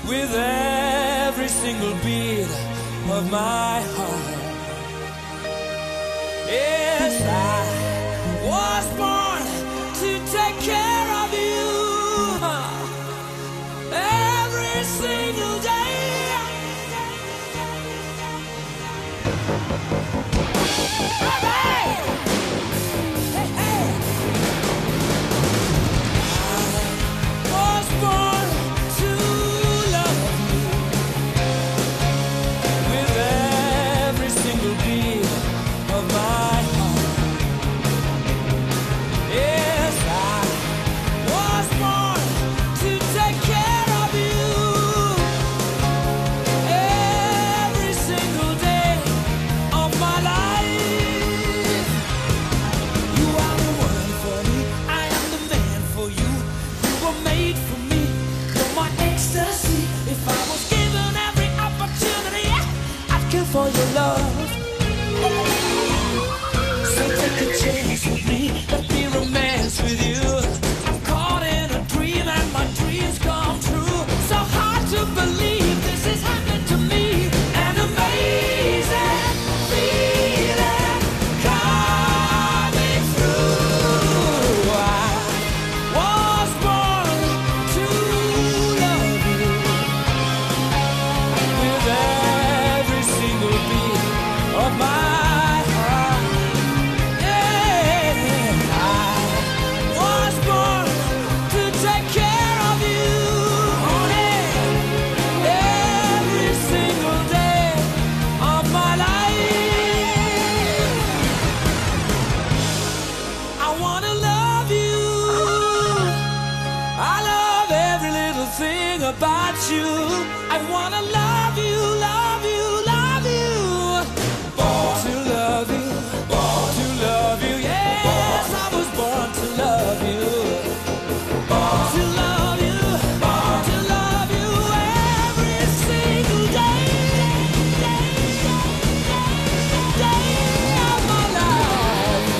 with every single beat of my heart. Yes, I was born to take care of you every single day. Hey, hey, hey. I was born to love you with every single beat of my heart. Yes, I was born to take care of you every single day of my life. You are the one for me, I am the man for you. You were made for me, you're my ecstasy. If I was given every opportunity, I'd kill for your love. So take a chance with me, let me romance with you. I'm caught in a dream and my dreams come true. So hard to believe this is happening to me. An amazing feeling coming through. I was born to love you with every single beat of my heart. Yeah, I was born to take care of you, honey, every single day of my life. I wanna love you. I love every little thing about you. I wanna love you, love you, love you. Born to love you, born to love you. Yes, I was born to love you. Born to love you, born to love you every single day, day of my life.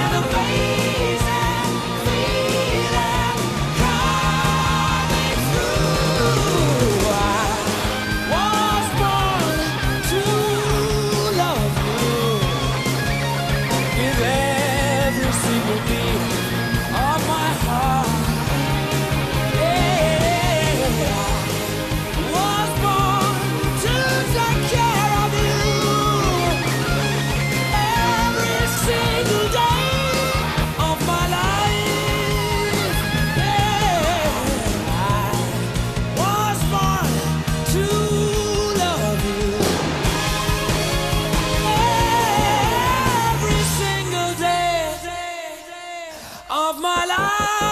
An amazing feeling coming through. I was born to love you with every single beat of my heart. Yeah, I was born to take care of you every single day of my life. Yeah, I was born to love you every single day of my life.